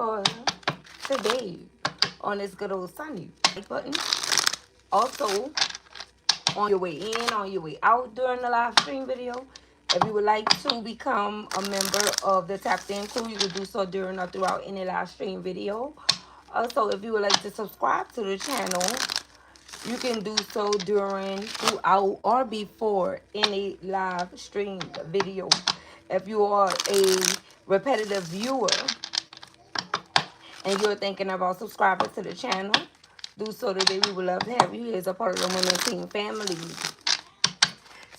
for today on this good old Sunday. Like button. Also, on your way in, on your way out during the live stream video. If you would like to become a member of the Tapped In crew, you can do so during or throughout any live stream video. Also, if you would like to subscribe to the channel, you can do so during, throughout, or before any live stream video. If you are a repetitive viewer and you're thinking about subscribing to the channel, do so today. We would love to have you here as a part of the Women Team family.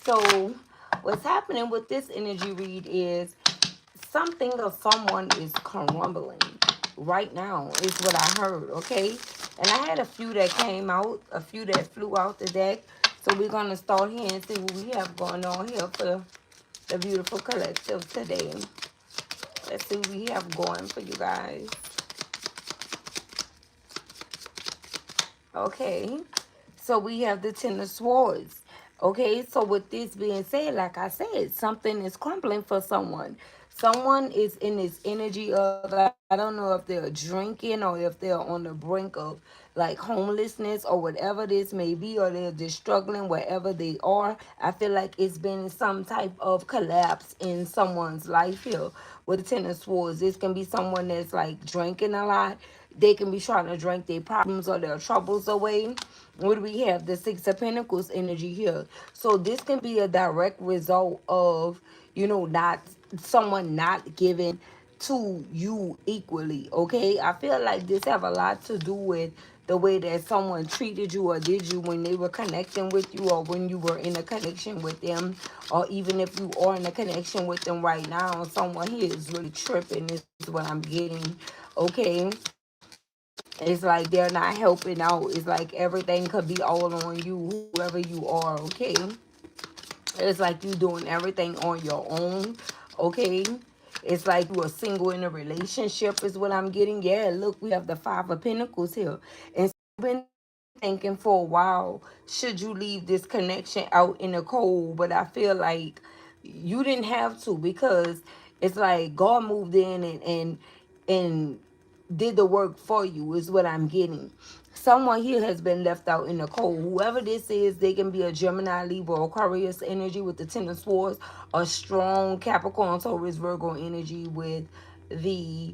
So, what's happening with this energy read is something or someone is crumbling right now, is what I heard, okay? And I had a few that came out, a few that flew out the deck. So, we're going to start here and see what we have going on here for the beautiful collective today. Let's see what we have going for you guys. Okay, so we have the Ten of Swords. Okay, so with this being said, like I said, something is crumbling for someone. Someone is in this energy of, I don't know if they're drinking or if they're on the brink of like homelessness or whatever this may be, or they're just struggling wherever they are. I feel like it's been some type of collapse in someone's life here with the Ten of Swords. This can be someone that's like drinking a lot. They can be trying to drink their problems or their troubles away. What do we have? The Six of Pentacles energy here. So this can be a direct result of, you know, not someone not giving to you equally, okay? I feel like this have a lot to do with the way that someone treated you or did you when they were connecting with you, or when you were in a connection with them, or even if you are in a connection with them right now. Someone here is really tripping, is what I'm getting, okay? It's like they're not helping out. It's like everything could be all on you, whoever you are, okay? It's like you doing everything on your own, okay? It's like you are single in a relationship is what I'm getting. Yeah, look, we have the Five of Pentacles here. And so you've been thinking for a while, should you leave this connection out in the cold? But I feel like you didn't have to, because it's like God moved in and did the work for you, is what I'm getting. Someone here has been left out in the cold. Whoever this is, they can be a Gemini, Libra, Aquarius energy with the Ten of Swords, a strong Capricorn, Taurus, Virgo energy with the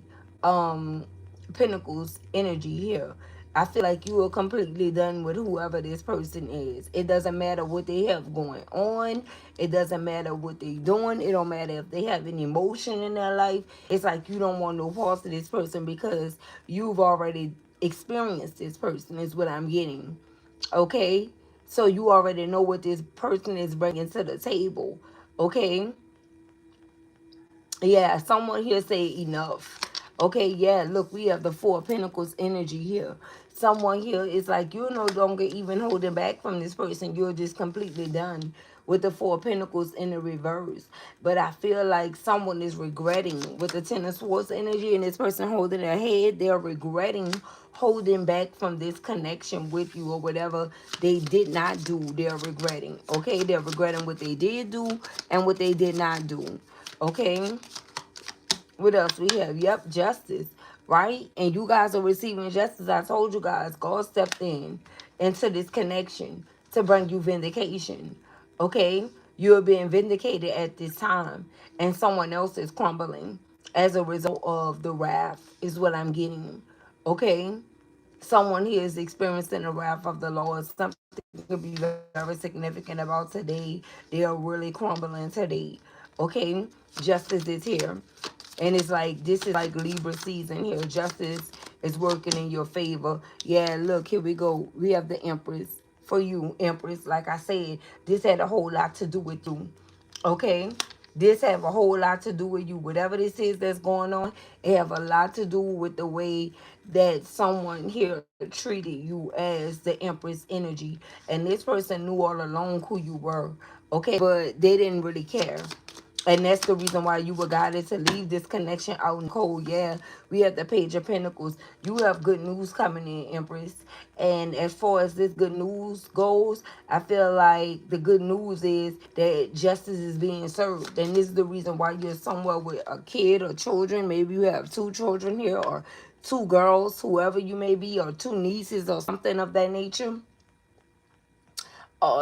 Pentacles energy here. I feel like you are completely done with whoever this person is. It doesn't matter what they have going on. It doesn't matter what they're doing. It don't matter if they have any emotion in their life. It's like you don't want no parts of this person because you've already experienced this person, is what I'm getting. Okay? So you already know what this person is bringing to the table. Okay? Yeah, someone here say enough. Okay, yeah, look, we have the Four of Pentacles energy here. Someone here is like, you're no longer even holding back from this person. You're just completely done with the Four of Pentacles in the reverse. But I feel like someone is regretting with the Ten of Swords energy, and this person holding their head. They're regretting holding back from this connection with you, or whatever they did not do. They're regretting. Okay, they're regretting what they did do and what they did not do. Okay, what else we have? Yep, justice, right? And you guys are receiving justice. I told you guys, God stepped in into this connection to bring you vindication. Okay, you're being vindicated at this time, and someone else is crumbling as a result of the wrath, is what I'm getting. Okay, someone here is experiencing the wrath of the Lord. Something could be very significant about today. They are really crumbling today. Okay, justice is here. And it's like, this is like Libra season here. Justice is working in your favor. Yeah, look, here we go. We have the Empress for you, Empress. Like I said, this had a whole lot to do with you. Okay? This have a whole lot to do with you. Whatever this is that's going on, it have a lot to do with the way that someone here treated you as the Empress energy. And this person knew all along who you were. Okay? But they didn't really care. And that's the reason why you were guided to leave this connection out in the cold. Yeah, we have the Page of Pentacles. You have good news coming in, Empress. And as far as this good news goes, I feel like the good news is that justice is being served. And this is the reason why you're somewhere with a kid or children. Maybe you have two children here, or two girls, whoever you may be, or two nieces or something of that nature.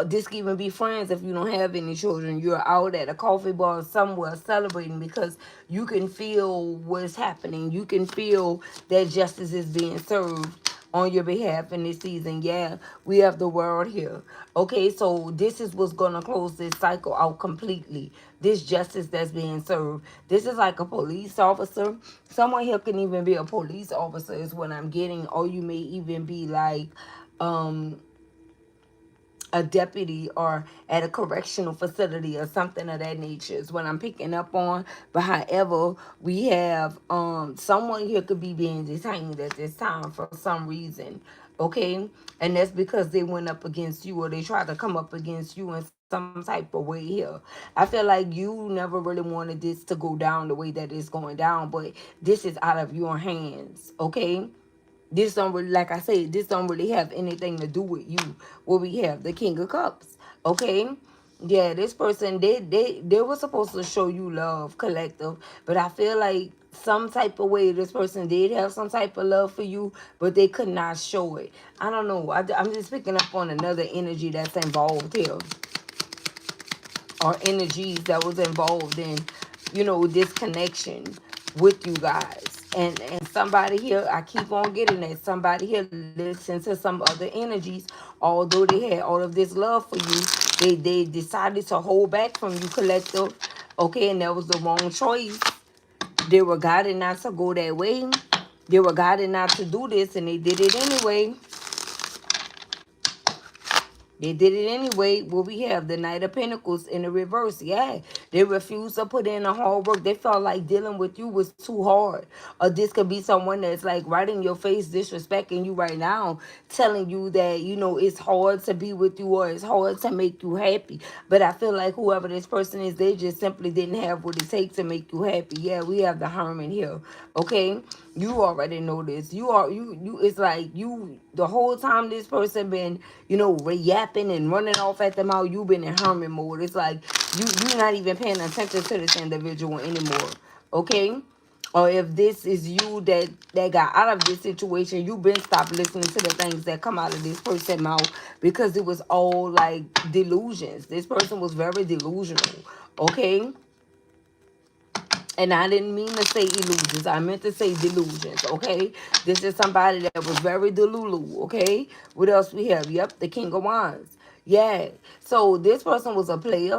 This can even be friends if you don't have any children. You're out at a coffee bar somewhere celebrating because you can feel what's happening. You can feel that justice is being served on your behalf in this season. Yeah, we have the world here. Okay, so this is what's going to close this cycle out completely. This justice that's being served. This is like a police officer. Someone here can even be a police officer is what I'm getting. Or you may even be like, um, a deputy or at a correctional facility or something of that nature is what I'm picking up on. But however, we have someone here could be being detained at this time for some reason. Okay, and that's because they went up against you, or they tried to come up against you in some type of way here. I feel like you never really wanted this to go down the way that it's going down, but this is out of your hands. Okay, this don't really, like I said, this don't really have anything to do with you. What we have, the King of Cups. Okay, yeah, this person, they were supposed to show you love, collective, but I feel like some type of way this person did have some type of love for you, but they could not show it. I don't know. I'm just picking up on another energy that's involved here, or energies that was involved in, this connection with you guys. And somebody here, I keep on getting that somebody here listened to some other energies. Although they had all of this love for you, they decided to hold back from you, collective. Okay, and that was the wrong choice. They were guided not to go that way. They were guided not to do this, and they did it anyway. They did it anyway. Well, we have the Knight of Pentacles in the reverse. Yeah, they refused to put in the hard work. They felt like dealing with you was too hard. Or this could be someone that's like right in your face, disrespecting you right now, telling you that, it's hard to be with you, or it's hard to make you happy. But I feel like whoever this person is, they just simply didn't have what it takes to make you happy. Yeah, we have the Hermit here. Okay, you already know this. You. It's like you the whole time this person been, yapping and running off at the mouth. You've been in hermit mode. It's like you're not even paying attention to this individual anymore. Okay. Or if this is you that got out of this situation, you've been stopped listening to the things that come out of this person's mouth, because it was all like delusions. This person was very delusional. Okay, and I didn't mean to say illusions. I meant to say delusions, okay? This is somebody that was very delulu, okay? What else we have? Yep, the King of Wands. Yeah. So this person was a player,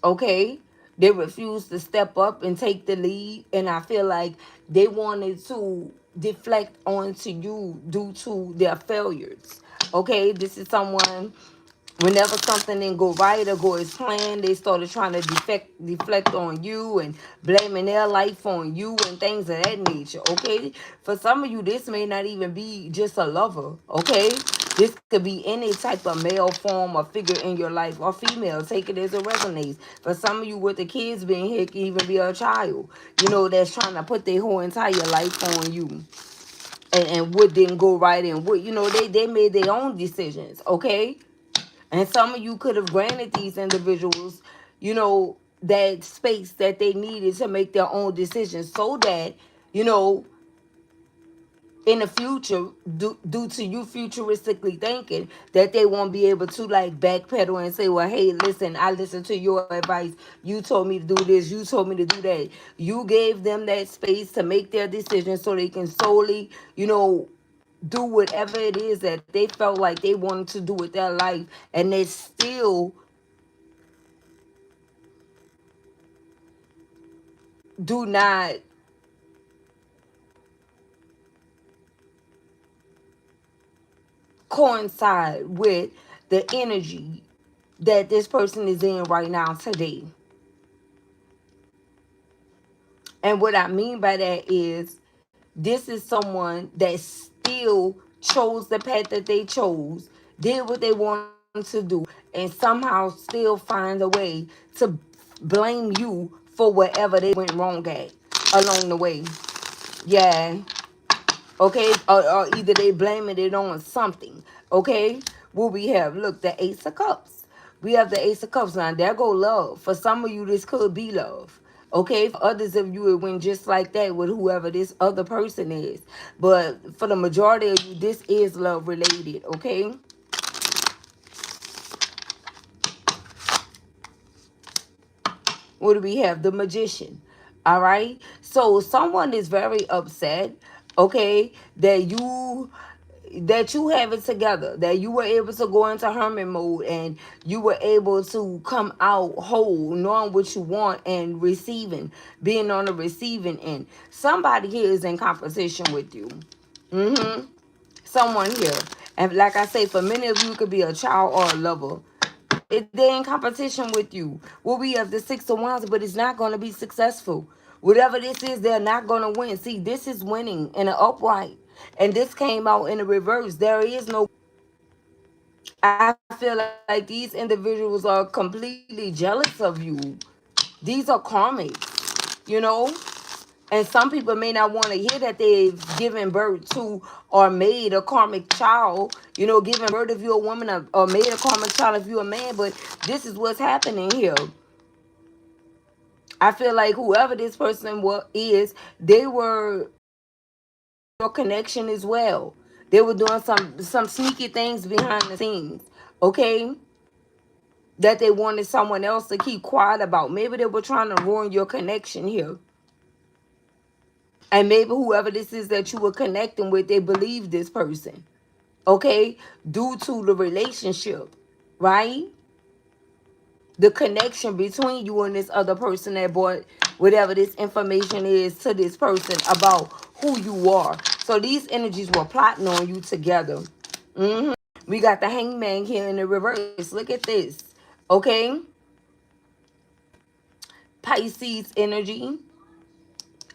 okay? They refused to step up and take the lead. And I feel like they wanted to deflect onto you due to their failures, okay? This is someone, whenever something didn't go right or go as planned, they started trying to deflect on you and blaming their life on you and things of that nature. Okay, for some of you, this may not even be just a lover. Okay, this could be any type of male form or figure in your life, or female. Take it as it resonates. For some of you, with the kids being here, it can even be a child. That's trying to put their whole entire life on you. And what didn't go right, and what, they made their own decisions. Okay, and some of you could have granted these individuals, that space that they needed to make their own decisions, so that, you know, in the future, due to you futuristically thinking, that they won't be able to like backpedal and say, well, hey, listen, I listened to your advice. You told me to do this. You told me to do that. You gave them that space to make their decisions so they can solely, do whatever it is that they felt like they wanted to do with their life, and they still do not coincide with the energy that this person is in right now today. And what I mean by that is, this is someone that still chose the path that they chose, did what they wanted to do, and somehow still find a way to blame you for whatever they went wrong at along the way. Yeah. Okay. Or either they blaming it on something. Okay. What we have? Look, the Ace of Cups. We have the Ace of Cups now. There go love. For some of you, this could be love. Okay, for others of you, it went just like that with whoever this other person is. But for the majority of you, this is love related. Okay. What do we have? The Magician. All right. So someone is very upset. Okay, that you have it together, that you were able to go into hermit mode and you were able to come out whole, knowing what you want and receiving, being on the receiving end. Somebody here is in competition with you. Someone here. And like I say, for many of you, it could be a child or a lover. They're in competition with you. Well, we have the Six of Wands, but it's not going to be successful. Whatever this is, they're not going to win. See, this is winning in an upright. And this came out in a reverse. There is no. I feel like these individuals are completely jealous of you. These are karmics, you know? And some people may not want to hear that they've given birth to or made a karmic child, giving birth if you're a woman, or made a karmic child if you're a man, but this is what's happening here. I feel like whoever this person is, they were your connection as well. They were doing some sneaky things behind the scenes, okay? That they wanted someone else to keep quiet about. Maybe they were trying to ruin your connection here. And maybe whoever this is that you were connecting with, they believe this person, okay? Due to the relationship, right? The connection between you and this other person that brought whatever this information is to this person about who you are. So these energies were plotting on you together. We got the Hangman here in the reverse. Look at this, okay? Pisces energy,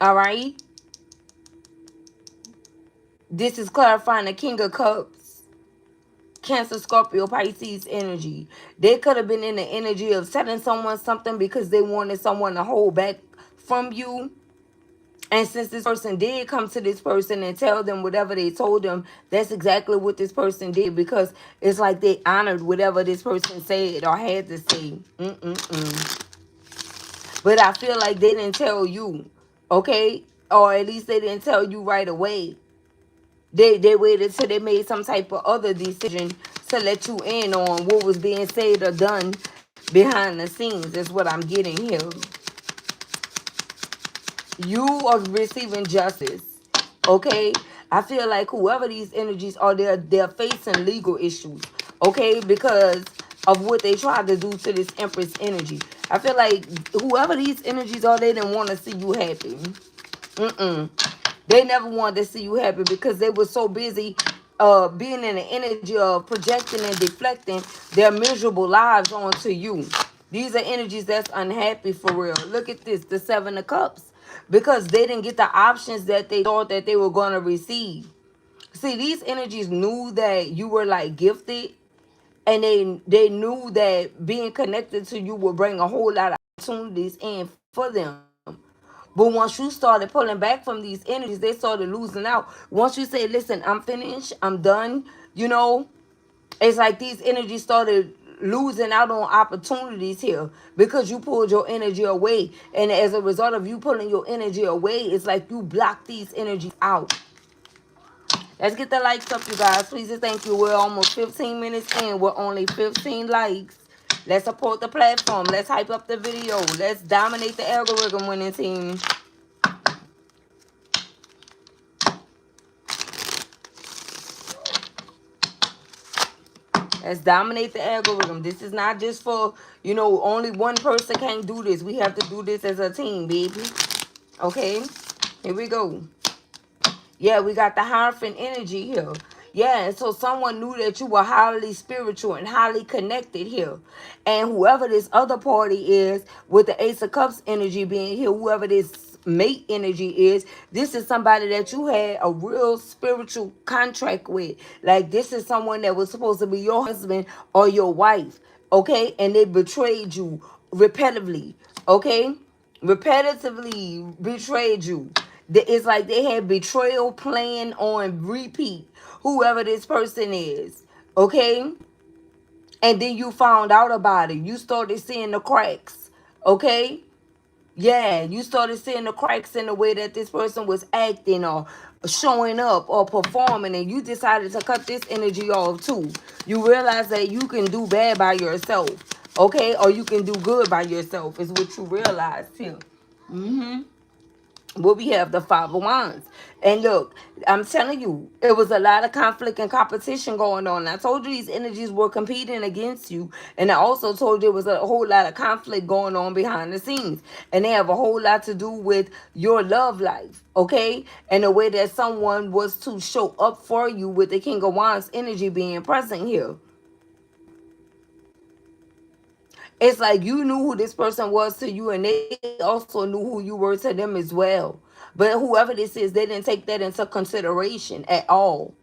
all right? This is clarifying the King of Cups. Cancer, Scorpio, Pisces energy. They could have been in the energy of telling someone something because they wanted someone to hold back from you. And since this person did come to this person and tell them whatever they told them, that's exactly what this person did, because it's like they honored whatever this person said or had to say. But I feel like they didn't tell you, okay? Or at least they didn't tell you right away. They waited till they made some type of other decision to let you in on what was being said or done behind the scenes. Is what I'm getting here. You are receiving justice, okay? I feel like whoever these energies are, they're facing legal issues, okay? Because of what they tried to do to this Empress energy. I feel like whoever these energies are, they didn't want to see you happy. They never wanted to see you happy because they were so busy being in the energy of projecting and deflecting their miserable lives onto you. These are energies that's unhappy for real. Look at this, the Seven of Cups. Because they didn't get the options that they thought that they were going to receive. See, these energies knew that you were like gifted, and they knew that being connected to you would bring a whole lot of opportunities in for them. But once you started pulling back from these energies, they started losing out. Once you say, listen, I'm finished, I'm done, it's like these energies started losing out on opportunities here because you pulled your energy away. And as a result of you pulling your energy away, it's like you block these energies out. Let's get the likes up, you guys. Please and thank you. We're almost 15 minutes in. We're only 15 likes. Let's support the platform. Let's hype up the video. Let's dominate the algorithm, winning team. Let's dominate the algorithm. This is not just for, only one person can't do this. We have to do this as a team, baby. Okay? Here we go. Yeah, we got the Hierophant energy here. Yeah, and so someone knew that you were highly spiritual and highly connected here. And whoever this other party is, with the Ace of Cups energy being here, whoever this mate energy is, this is somebody that you had a real spiritual contract with. Like, this is someone that was supposed to be your husband or your wife, okay? And they betrayed you repetitively, okay? repetitively betrayed you. It's like they had betrayal playing on repeat, whoever this person is. Okay? And then you found out about it. You started seeing the cracks. Okay? Yeah, you started seeing the cracks in the way that this person was acting or showing up or performing, and you decided to cut this energy off too. You realize that you can do bad by yourself, okay? Or you can do good by yourself, is what you realize here. Mm-hmm. Well, we have the Five of Wands. And look, I'm telling you, it was a lot of conflict and competition going on. I told you these energies were competing against you. And I also told you there was a whole lot of conflict going on behind the scenes. And they have a whole lot to do with your love life, okay? And the way that someone was to show up for you with the King of Wands energy being present here. It's like you knew who this person was to you, and they also knew who you were to them as well. But whoever this is, they didn't take that into consideration at all.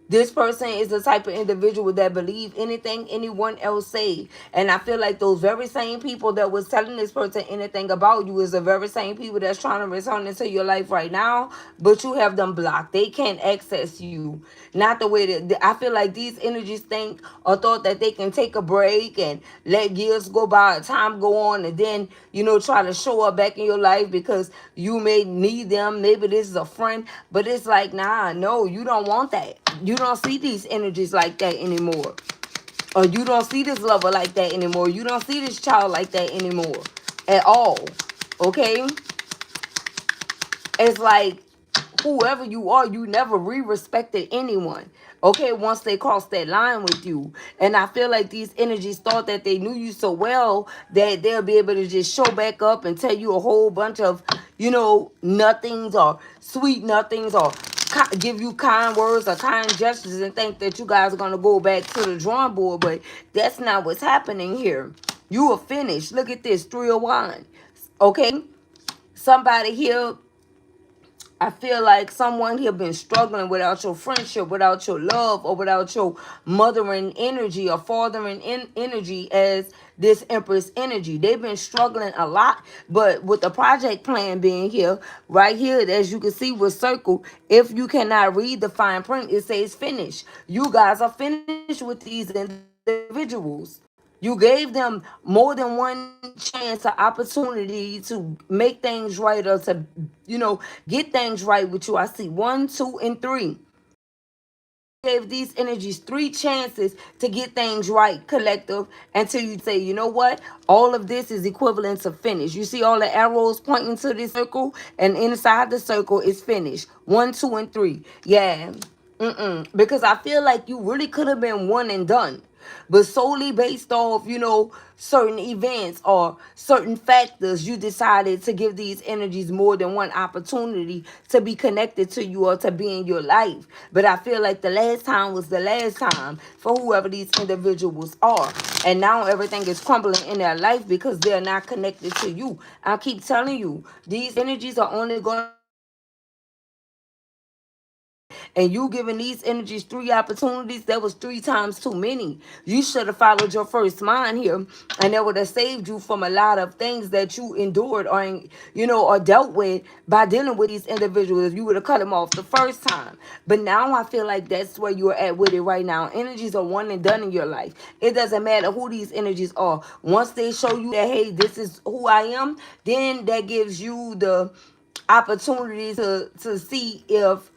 This person is the type of individual that believe anything anyone else say. And I feel like those very same people that was telling this person anything about you is the very same people that's trying to return into your life right now, but you have them blocked. They can't access you. Not the way that I feel like these energies think or thought that they can take a break and let years go by, time go on, and then, try to show up back in your life because you may need them. Maybe this is a friend, but it's like, nah, no, you don't want that. You don't see these energies like that anymore. Or you don't see this lover like that anymore. You don't see this child like that anymore at all. Okay? It's like whoever you are, you never re-respected anyone. Okay, once they crossed that line with you. And I feel like these energies thought that they knew you so well that they'll be able to just show back up and tell you a whole bunch of, nothings or sweet nothings or give you kind words or kind gestures and think that you guys are going to go back to the drawing board. But that's not what's happening here. You are finished. Look at this, 3 of Wands. Okay? Somebody here, I feel like someone here been struggling without your friendship, without your love, or without your mothering energy or fathering energy as this Empress energy. They've been struggling a lot, but with the project plan being here, right here, as you can see with circle, if you cannot read the fine print, it says finish. You guys are finished with these individuals. You gave them more than one chance or opportunity to make things right or to, get things right with you. I see 1, 2, and 3. You gave these energies 3 chances to get things right, collective, until you say, you know what? All of this is equivalent to finish. You see all the arrows pointing to this circle, and inside the circle is finish. 1, 2, and 3. Yeah. Because I feel like you really could have been one and done, but solely based off, certain events or certain factors, you decided to give these energies more than one opportunity to be connected to you or to be in your life. But I feel like the last time was the last time for whoever these individuals are. And now everything is crumbling in their life because they're not connected to you. I keep telling you, these energies are only going to and you giving these energies 3 opportunities, that was 3 times too many. You should have followed your first mind here, and that would have saved you from a lot of things that you endured or dealt with by dealing with these individuals. You would have cut them off the first time. But now I feel like that's where you're at with it right now. Energies are one and done in your life. It doesn't matter who these energies are. Once they show you that, hey, this is who I am, then that gives you the opportunity to see if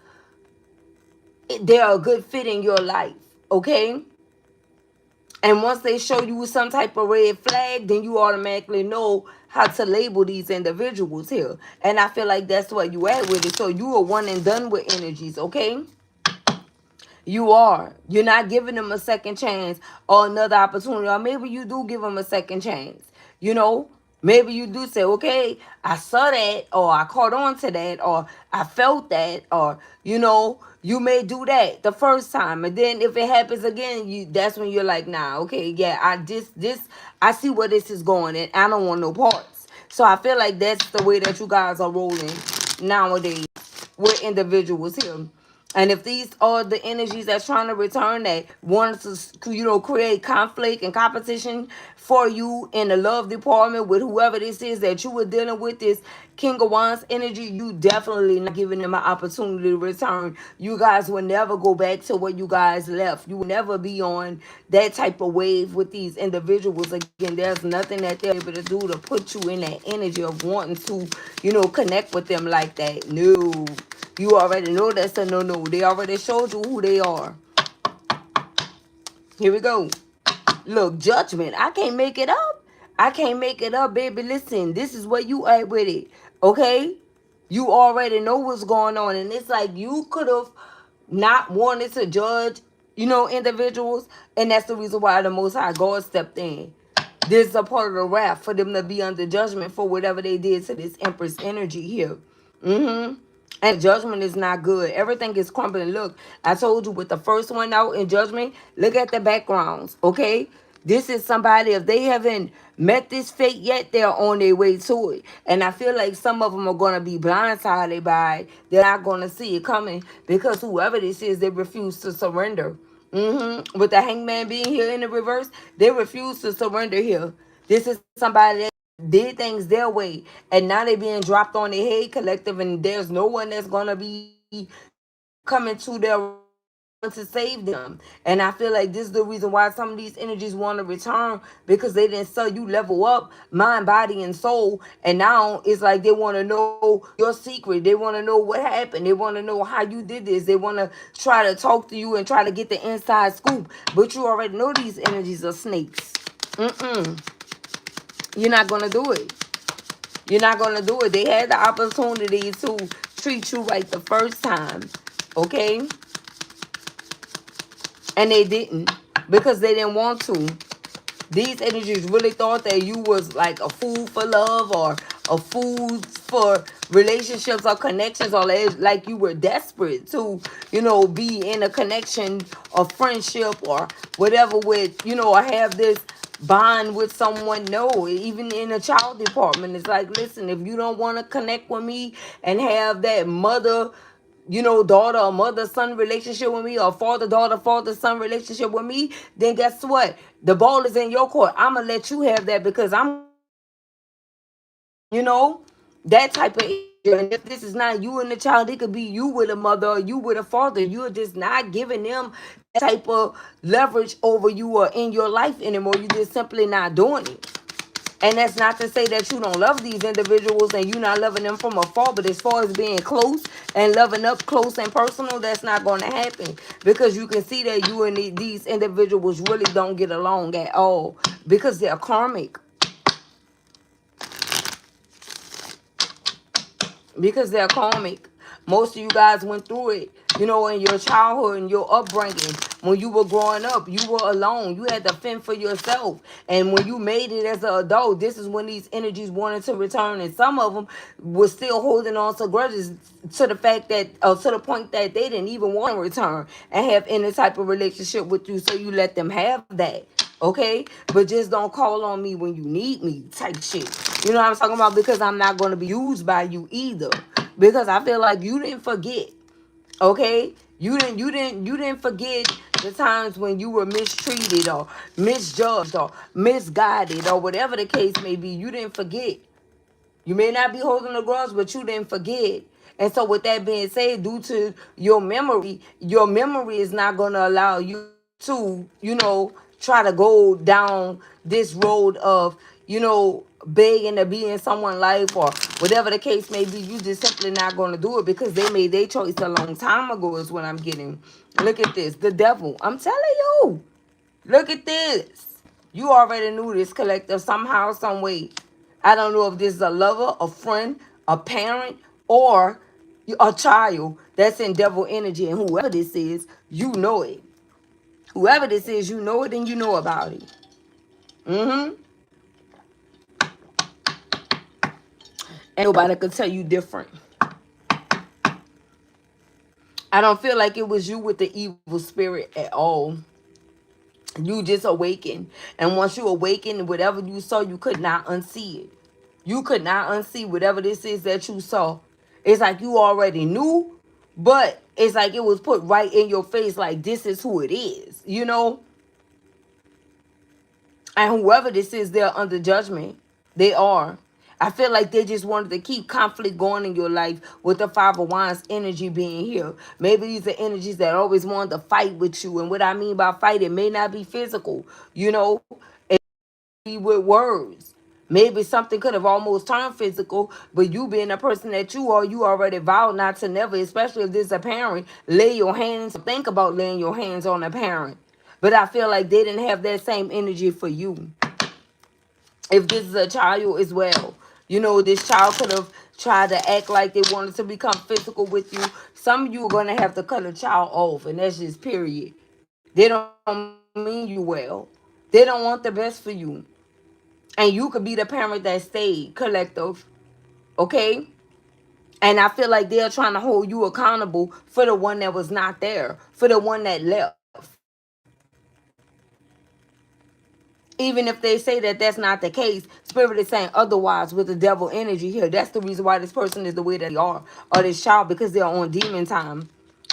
they're a good fit in your life, okay? And once they show you some type of red flag, then you automatically know how to label these individuals here. And I feel like that's where you at with it. So you are one and done with energies, okay? You are. You're not giving them a second chance or another opportunity. Or maybe you do give them a second chance. You know, maybe you do say, okay, I saw that, or I caught on to that, or I felt that, or, you may do that the first time. And then if it happens again, that's when you're like, nah, okay, yeah, I see where this is going, and I don't want no parts. So I feel like that's the way that you guys are rolling nowadays with individuals here. And if these are the energies that's trying to return, that want to, create conflict and competition for you in the love department with whoever this is that you were dealing with, this King of Wands energy, you definitely not giving them an opportunity to return. You guys will never go back to where you guys left. You will never be on that type of wave with these individuals again. There's nothing that they're able to do to put you in that energy of wanting to, connect with them like that. No. You already know that's a no. They already showed you who they are. Here we go. Look, judgment. I can't make it up. I can't make it up, baby. Listen, this is where you at with it. Okay? You already know what's going on. And it's like you could have not wanted to judge, individuals. And that's the reason why the Most High God stepped in. This is a part of the wrath for them to be under judgment for whatever they did to this Empress energy here. Mm-hmm. And judgment is not good. Everything is crumbling. Look, I told you with the first one out in judgment, look at the backgrounds, okay? This is somebody, if they haven't met this fate yet, they're on their way to it. And I feel like some of them are going to be blindsided by it. They're not going to see it coming because whoever this is, they refuse to surrender. With the hangman being here in the reverse, they refuse to surrender here. This is somebody that did things their way, and now they being dropped on their head collective, and there's no one that's gonna be, coming to their to save them. And I feel like this is the reason why some of these energies want to return, because they didn't sell you level up mind, body, and soul. And now it's like they want to know your secret. They want to know what happened. They want to know how you did this. They want to try to talk to you and try to get the inside scoop. But you already know these energies are snakes. You're not gonna do it. You're not gonna do it. They had the opportunity to treat you right the first time. Okay? And they didn't, because they didn't want to. These energies really thought that you was like a fool for love, or a fool for relationships or connections, or like you were desperate to, be in a connection or friendship or whatever with, or have this bond with someone. No, even in the child department, it's like, listen, if you don't want to connect with me and have that mother, daughter or mother son relationship with me, or father daughter, father son relationship with me, then guess what? The ball is in your court. I'm gonna let you have that, because I'm gonna be the one to save you. That type of energy. And if this is not you and the child, it could be you with a mother or you with a father. You're just not giving them that type of leverage over you or in your life anymore. You're just simply not doing it. And that's not to say that you don't love these individuals and you're not loving them from afar, but as far as being close and loving up close and personal, that's not going to happen, because you can see that you and these individuals really don't get along at all, because they're karmic. Because they're karmic. Most of you guys went through it, in your childhood and your upbringing. When you were growing up, you were alone. You had to fend for yourself. And when you made it as an adult, this is when these energies wanted to return. And some of them were still holding on to grudges, to the fact that, to the point that they didn't even want to return and have any type of relationship with you. So you let them have that. Okay? But just don't call on me when you need me type shit. You know what I'm talking about? Because I'm not going to be used by you either. Because I feel like you didn't forget. Okay? You didn't forget the times when you were mistreated or misjudged or misguided or whatever the case may be. You didn't forget. You may not be holding a grudge, but you didn't forget. And so with that being said, due to your memory is not going to allow you to, try to go down this road of, begging to be in someone's life or whatever the case may be. You just simply not going to do it, because they made their choice a long time ago is what I'm getting. Look at this. The devil. I'm telling you. Look at this. You already knew this, collective, somehow, some way. I don't know if this is a lover, a friend, a parent, or a child that's in devil energy. And whoever this is, you know it. Whoever this is, you know it and you know about it. Mm-hmm. And nobody could tell you different. I don't feel like it was you with the evil spirit at all. You just awakened. And once you awakened, whatever you saw, you could not unsee it. You could not unsee whatever this is that you saw. It's like you already knew, But it's like it was put right in your face, like this is who it is, you know? And whoever this is, they're under judgment. They are. I feel like they just wanted to keep conflict going in your life with the Five of Wands energy being here. Maybe these are energies that always wanted to fight with you. And what I mean by fight, it may not be physical, you know, it may be with words. Maybe something could have almost turned physical, but you being the person that you are, you already vowed not to never, especially if this is a parent, lay your hands, think about laying your hands on a parent. But I feel like they didn't have that same energy for you. If this is a child as well, you know, this child could have tried to act like they wanted to become physical with you. Some of you are going to have to cut a child off, and that's just period. They don't mean you well. They don't want the best for you. And you could be the parent that stayed, collective. Okay? And I feel like they're trying to hold you accountable for the one that was not there, for the one that left. Even if they say that that's not the case, spirit is saying otherwise with the devil energy here. That's the reason why this person is the way that they are, or this child, because they're on demon time.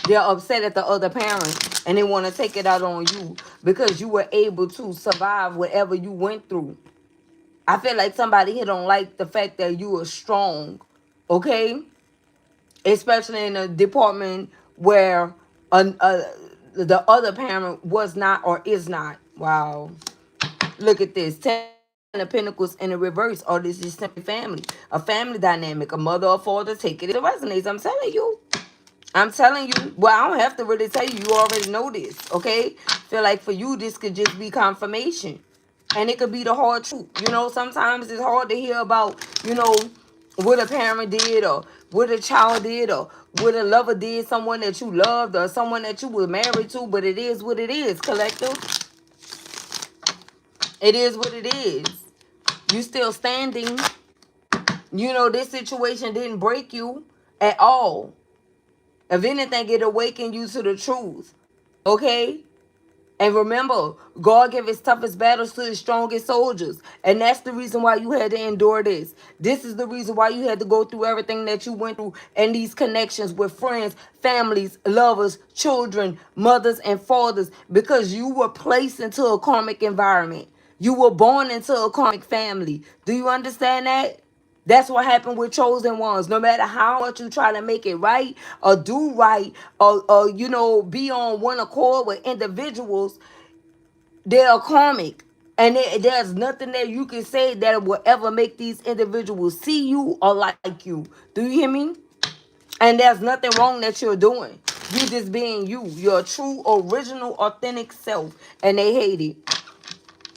They're upset at the other parent and they want to take it out on you because you were able to survive whatever you went through. I feel like somebody here don't like the fact that you are strong, okay? Especially in a department where the other parent was not or is not. Wow. Look at this. Ten of Pentacles in the reverse. Or this is simply family. A family dynamic. A mother or father. Take it as it resonates. I'm telling you. I'm telling you. Well, I don't have to really tell you. You already know this. Okay? Feel like for you, this could just be confirmation. And it could be the hard truth. You know, sometimes it's hard to hear about, you know, what a parent did or what a child did or what a lover did, someone that you loved or someone that you were married to. But it is what it is, collective. It is what it is. You still standing. You know, this situation didn't break you at all. If anything, it awakened you to the truth. Okay? And remember, God gave his toughest battles to his strongest soldiers. And that's the reason why you had to endure this. This is the reason why you had to go through everything that you went through and these connections with friends, families, lovers, children, mothers, and fathers. Because you were placed into a karmic environment. You were born into a karmic family. Do you understand that? That's what happened with chosen ones. No matter how much you try to make it right or do right or you know, be on one accord with individuals, they are karmic. And there's nothing that you can say that will ever make these individuals see you or like you. Do you hear me? And there's nothing wrong that you're doing. You just being you. Your true, original, authentic self. And they hate it.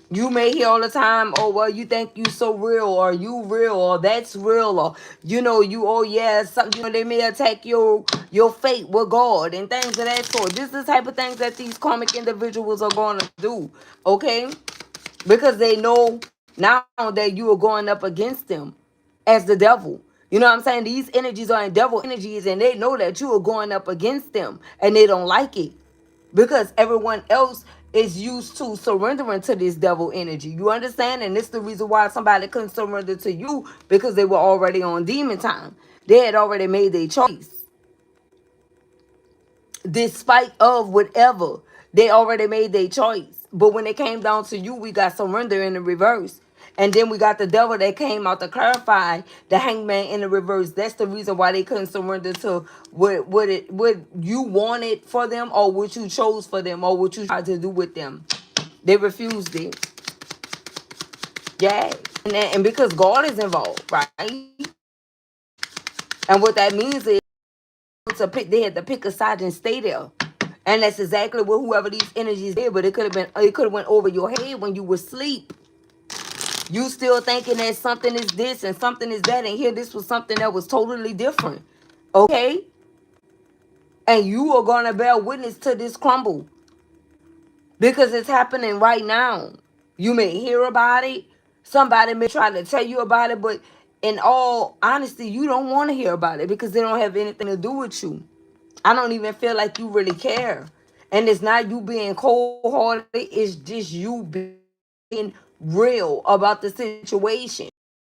You may hear all the time, oh, well, you think you so real, or you real, or that's real, or, you know, you, oh, yeah, some, you know, they may attack your fate with God and things of that sort. This is the type of things that these karmic individuals are going to do, okay? Because they know now that you are going up against them as the devil. You know what I'm saying? These energies are in devil energies, and they know that you are going up against them, and they don't like it because everyone else is used to surrendering to this devil energy. You understand? And it's the reason why somebody couldn't surrender to you, because they were already on demon time. They had already made their choice. Despite of whatever, they already made their choice. But when it came down to you, we got surrender in the reverse. And then we got the devil that came out to clarify the hangman in the reverse. That's the reason why they couldn't surrender to what you wanted for them, or what you chose for them, or what you tried to do with them. They refused it. Yeah. And because God is involved, right? And what that means is they had to pick a side and stay there. And that's exactly what whoever these energies did. But it could have went over your head when you were asleep. You still thinking that something is this and something is that, and here this was something that was totally different. Okay? And you are going to bear witness to this crumble. Because it's happening right now. You may hear about it. Somebody may try to tell you about it, but in all honesty, you don't want to hear about it because they don't have anything to do with you. I don't even feel like you really care. And it's not you being cold-hearted. It's just you being real about the situation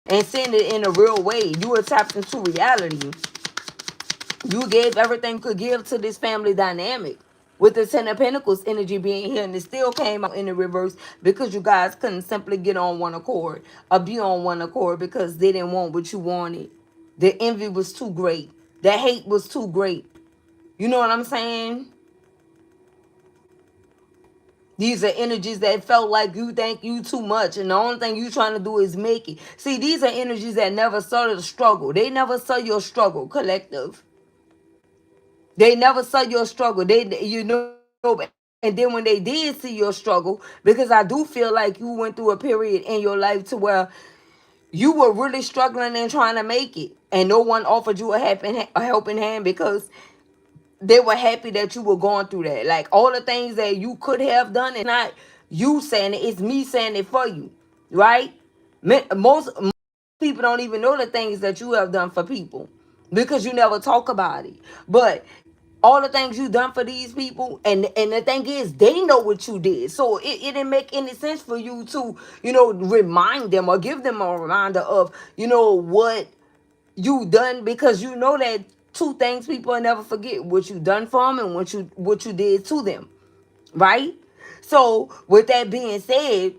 and seeing it in a real way. You are tapped into reality. You gave everything you could give to this family dynamic. With the Ten of Pentacles energy being here, and it still came out in the reverse because you guys couldn't simply get on one accord or be on one accord because they didn't want what you wanted. The envy was too great. The hate was too great. You know what I'm saying? These are energies that felt like you think you too much, and the only thing you trying to do is make it. See, these are energies that never saw the struggle. They never saw your struggle, collective. They never saw your struggle. And then when they did see your struggle, because I do feel like you went through a period in your life to where you were really struggling and trying to make it, and no one offered you a helping hand because they were happy that you were going through that. Like all the things that you could have done, and not you saying it, it's me saying it for you, right? Most people don't even know the things that you have done for people because you never talk about it. But all the things you done for these people, and the thing is, they know what you did, so it didn't make any sense for you to remind them or give them a reminder of what you done, because you know that two things people will never forget: what you done for them and what you did to them, right? So with that being said,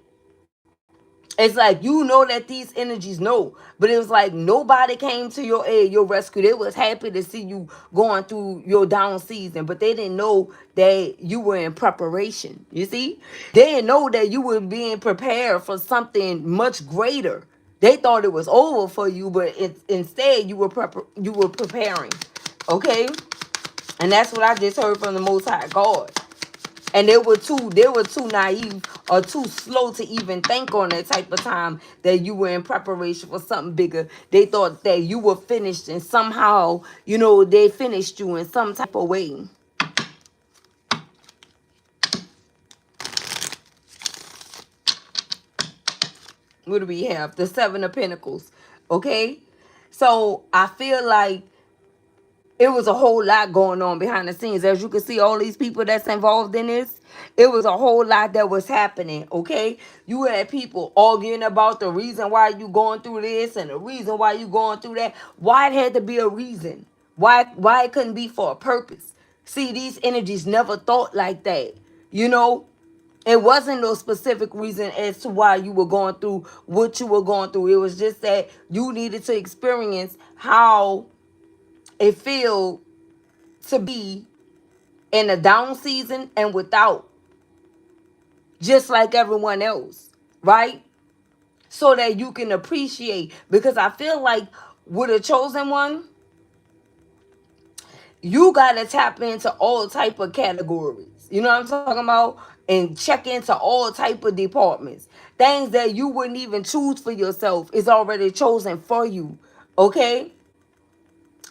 it's like that these energies know, but it was like nobody came to your aid, your rescue. They was happy to see you going through your down season, but they didn't know that you were in preparation. You see, they didn't know that you were being prepared for something much greater. They thought it was over for you, but instead you were preparing. Okay, and that's what I just heard from the Most High God. And they were too naive or too slow to even think on that type of time that you were in preparation for something bigger. They thought that you were finished, and somehow they finished you in some type of way. What do we have? The Seven of Pentacles. Okay, so I feel like it was a whole lot going on behind the scenes. As you can see, all these people that's involved in this, it was a whole lot that was happening. Okay, you had people arguing about the reason why you going through this and the reason why you going through that. Why it had to be a reason? Why it couldn't be for a purpose? See, these energies never thought like that. You know, it wasn't no specific reason as to why you were going through what you were going through. It was just that you needed to experience how it feel to be in a down season and without, just like everyone else, right? So that you can appreciate, because I feel like with a chosen one, you gotta tap into all type of categories. You know what I'm talking about? And check into all type of departments. Things that you wouldn't even choose for yourself is already chosen for you. Okay?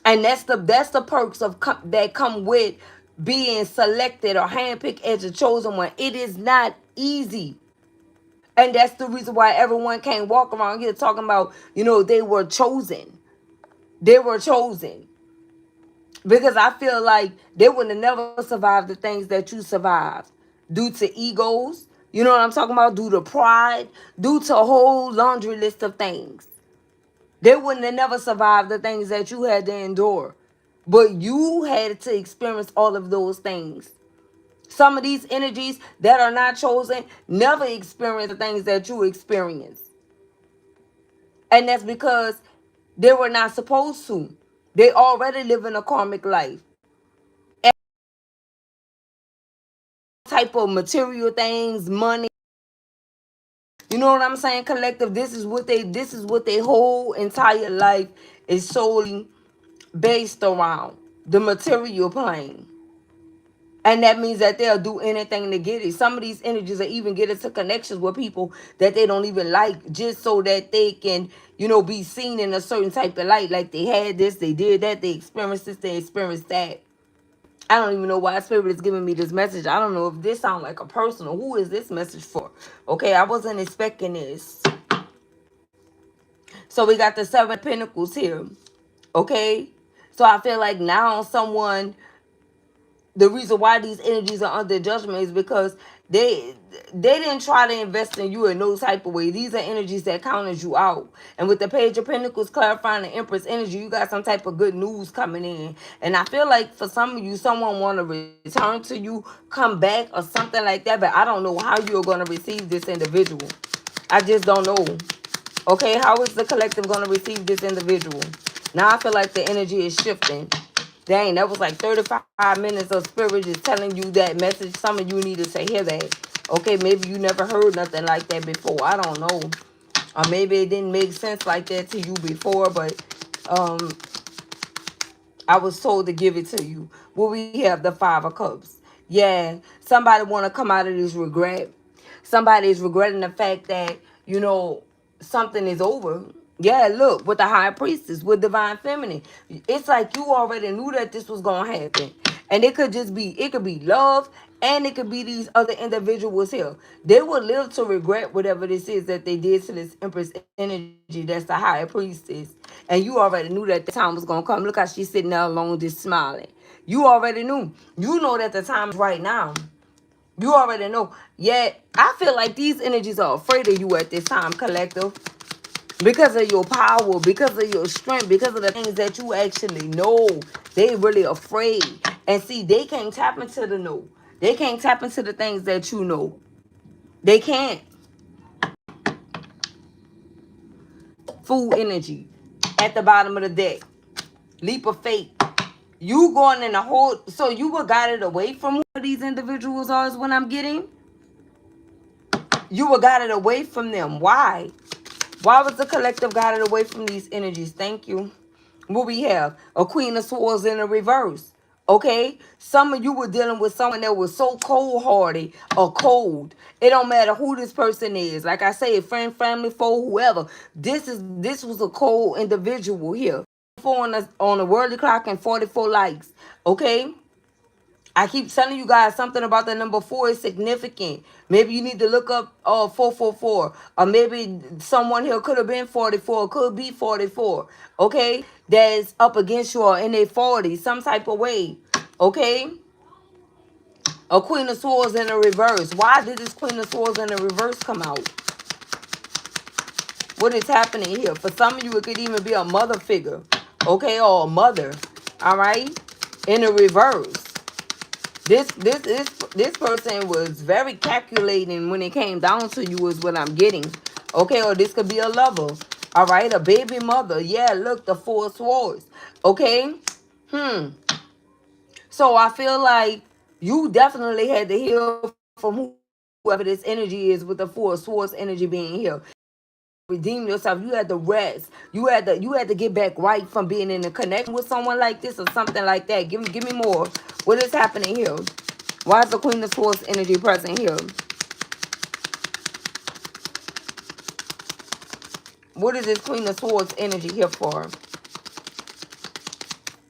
And that's the perks that come with being selected or handpicked as a chosen one. It is not easy. And that's the reason why everyone can't walk around here talking about, they were chosen. They were chosen. Because I feel like they would have never survived the things that you survived due to egos. You know what I'm talking about? Due to pride, due to a whole laundry list of things. They wouldn't have never survived the things that you had to endure. But you had to experience all of those things. Some of these energies that are not chosen never experience the things that you experience. And that's because they were not supposed to. They already live in a karmic life. Type of material things, money. You know what I'm saying, collective? This is what they whole entire life is solely based around. The material plane. And that means that they'll do anything to get it. Some of these energies will even get into connections with people that they don't even like, just so that they can, be seen in a certain type of light. Like they had this, they did that, they experienced this, they experienced that. I don't even know why Spirit is giving me this message. I don't know if this sounds like a personal. Who is this message for? Okay, I wasn't expecting this. So we got the Seven of Pentacles here. Okay? So I feel like now the reason why these energies are under judgment is because They they didn't try to invest in you in no type of way. These are energies that counted you out. And with the Page of Pentacles clarifying the Empress energy, you got some type of good news coming in. And I feel like for some of you, someone want to return to you, come back, or something like that. But I don't know how you're going to receive this individual. I just don't know. Okay, how is the collective going to receive this individual? Now I feel like the energy is shifting. Dang, that was like 35 minutes of spirit just telling you that message. Some of you needed to hear that. Okay, maybe you never heard nothing like that before. I don't know. Or maybe it didn't make sense like that to you before, but um, I was told to give it to you. Well, we have the Five of Cups. Yeah, somebody want to come out of this regret. Somebody is regretting the fact that, something is over. Yeah, look, with the High Priestess, with Divine Feminine. It's like you already knew that this was going to happen. And it could be love, and it could be these other individuals here. They will live to regret whatever this is that they did to this Empress energy that's the High Priestess. And you already knew that the time was going to come. Look how she's sitting there alone just smiling. You already knew. You know that the time is right now. You already know. Yet, I feel like these energies are afraid of you at this time, collective. Because of your power, because of your strength, because of the things that you actually know. They really afraid. And see, they can't tap into the know. They can't tap into the things that you know. They can't. Full energy. At the bottom of the deck. Leap of faith. You going in a whole... So you were guided away from who these individuals are is what I'm getting. You were guided away from them. Why? Why was the collective guided away from these energies? Thank you. What we have? A Queen of Swords in a reverse. Okay? Some of you were dealing with someone that was so cold-hearted or cold. It don't matter who this person is. Like I say, friend, family, foe, whoever. This was a cold individual here. 4 on the worldly clock and 44 likes. Okay? I keep telling you guys something about the number 4 is significant. Maybe you need to look up 444. Or maybe someone here could have been 44, could be 44. Okay? That's up against you or in their 40s, some type of way. Okay? A Queen of Swords in a reverse. Why did this Queen of Swords in a reverse come out? What is happening here? For some of you, it could even be a mother figure. Okay? Or a mother. All right? In a reverse. This person was very calculating when it came down to you is what I'm getting. Okay, or this could be a lover. All right, a baby mother. Yeah, look, the 4 swords. Okay. So I feel like you definitely had to heal from whoever this energy is with the 4 swords energy being here. Redeem yourself. You had to rest. You had to get back right from being in a connection with someone like this or something like that. Give me more. What is happening here? Why is the Queen of Swords energy present here? What is this Queen of Swords energy here for?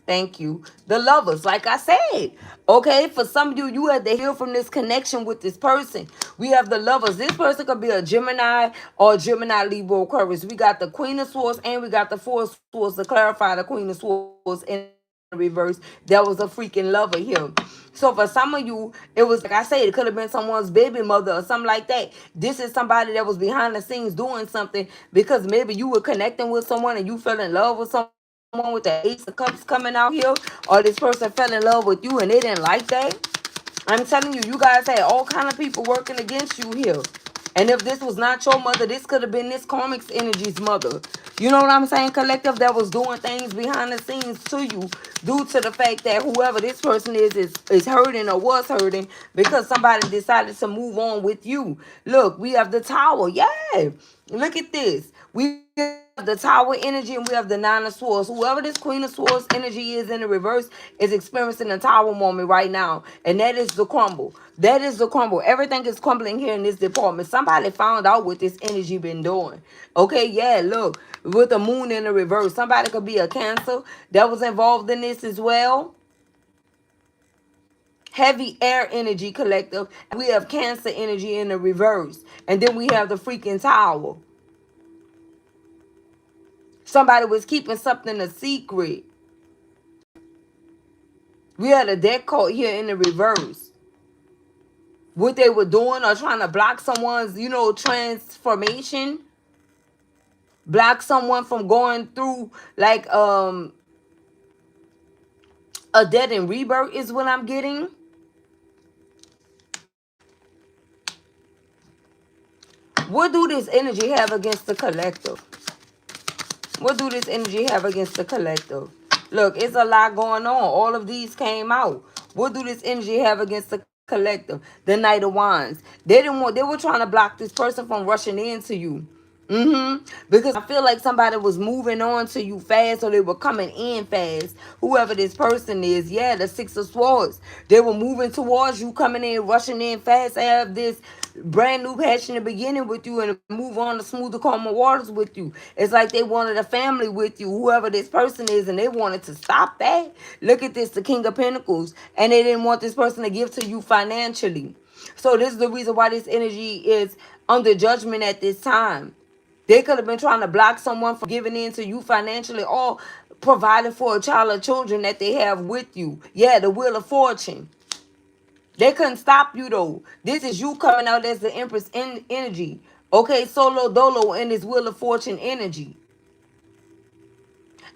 Thank you. The lovers, like I said. Okay, for some of you, you had to heal from this connection with this person. We have the lovers. This person could be a Gemini or Gemini, Libra, Aquarius. We got the Queen of Swords and we got the 4 swords to clarify the Queen of Swords in reverse. That was a freaking lover here. So for some of you, it was like I said, it could have been someone's baby mother or something like that. This is somebody that was behind the scenes doing something because maybe you were connecting with someone and you fell in love with someone with the Ace of Cups coming out here, or this person fell in love with you and they didn't like that. I'm telling you, you guys had all kind of people working against you here. And if this was not your mother, this could have been this karmic's energy's mother. You know what I'm saying, collective, that was doing things behind the scenes to you due to the fact that whoever this person is hurting or was hurting because somebody decided to move on with you. Look, we have the Tower. Yeah. Look at this. We have the Tower energy and we have the 9 of Swords. Whoever this Queen of Swords energy is in the reverse is experiencing a Tower moment right now. And that is the crumble. That is the crumble. Everything is crumbling here in this department. Somebody found out what this energy been doing. Okay, yeah, look. With the Moon in the reverse. Somebody could be a Cancer that was involved in this as well. Heavy air energy collective. We have Cancer energy in the reverse. And then we have the freaking Tower. Somebody was keeping something a secret. We had a deck card here in the reverse. what they were doing or trying to block someone's, transformation, block someone from going through like a death and rebirth is what I'm getting. What do this energy have against the collective? What do this energy have against the collective? Look, it's a lot going on. All of these came out. What do this energy have against the collective? The Knight of Wands. They were trying to block this person from rushing into you. Because I feel like somebody was moving on to you fast, or they were coming in fast. Whoever this person is, yeah, the Six of Swords. They were moving towards you, coming in, rushing in fast. I have this brand new passionate beginning with you and move on to smoother, calmer waters with you. It's like they wanted a family with you, whoever this person is, and they wanted to stop that. Look at this, the King of Pentacles, and they didn't want this person to give to you financially. So this is the reason why this energy is under judgment at this time. They could have been trying to block someone from giving in to you financially or providing for a child or children that they have with you. Yeah, the Wheel of Fortune. They couldn't stop you though. This is you coming out as the Empress energy. Okay, solo dolo in this Wheel of Fortune energy.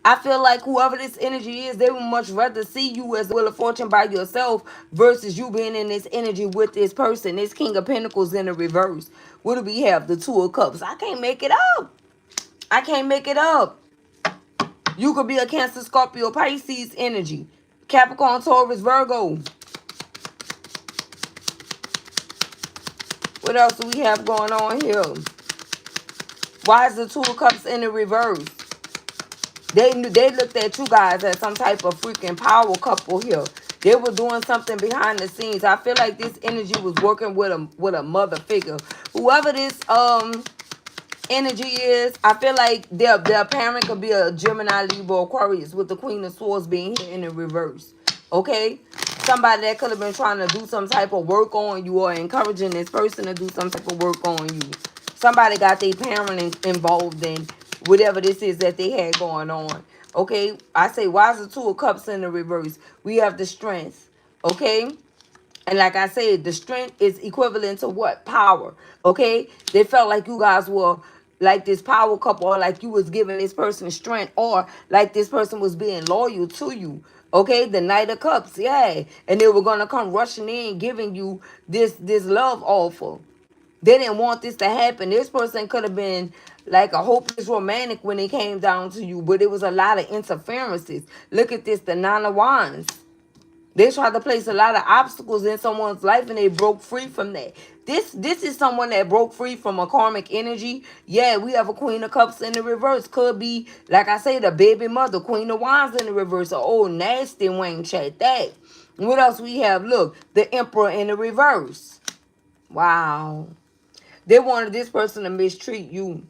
I feel like whoever this energy is, they would much rather see you as the Wheel of Fortune by yourself versus you being in this energy with this person. This King of Pentacles in the reverse. What do we have? The Two of Cups. I can't make it up. I can't make it up. You could be a Cancer, Scorpio, Pisces energy. Capricorn, Taurus, Virgo. What else do we have going on here? Why is the Two of Cups in the reverse? They looked at you guys as some type of freaking power couple here. They were doing something behind the scenes. I feel like this energy was working with a mother figure. Whoever this energy is, I feel like their parent could be a Gemini, Libra, Aquarius, with the Queen of Swords being here in the reverse. Okay? Somebody that could have been trying to do some type of work on you or encouraging this person to do some type of work on you. Somebody got their parent involved in whatever this is that they had going on. Okay? I say, why is the Two of Cups in the reverse? We have the Strength. Okay? And like I said, the strength is equivalent to what? Power. Okay? They felt like you guys were like this power couple, or like you was giving this person strength, or like this person was being loyal to you. Okay? The Knight of Cups, yeah. And they were gonna come rushing in, giving you this love offer. They didn't want this to happen. This person could have been like a hopeless romantic when it came down to you, but it was a lot of interferences. Look at this, the Nine of Wands. They tried to place a lot of obstacles in someone's life and they broke free from that. This is someone that broke free from a karmic energy. Yeah, we have a Queen of Cups in the reverse. Could be, like I say, the baby mother, Queen of Wands in the reverse. An old nasty Wayne chat that. What else we have? Look, the Emperor in the reverse. Wow. They wanted this person to mistreat you.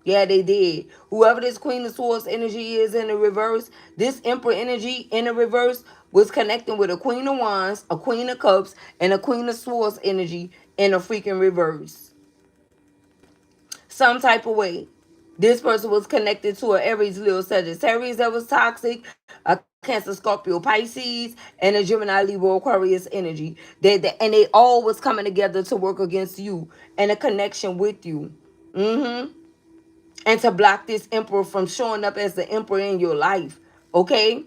Yeah, they did. Whoever this Queen of Swords energy is in the reverse, this Emperor energy in the reverse was connecting with a Queen of Wands, a Queen of Cups, and a Queen of Swords energy in a freaking reverse. Some type of way. This person was connected to an Aries, Leo, Sagittarius that was toxic, a Cancer, Scorpio, Pisces, and a Gemini, Libra, Aquarius energy. And they all was coming together to work against you and a connection with you. And to block this emperor from showing up as the emperor in your life. Okay?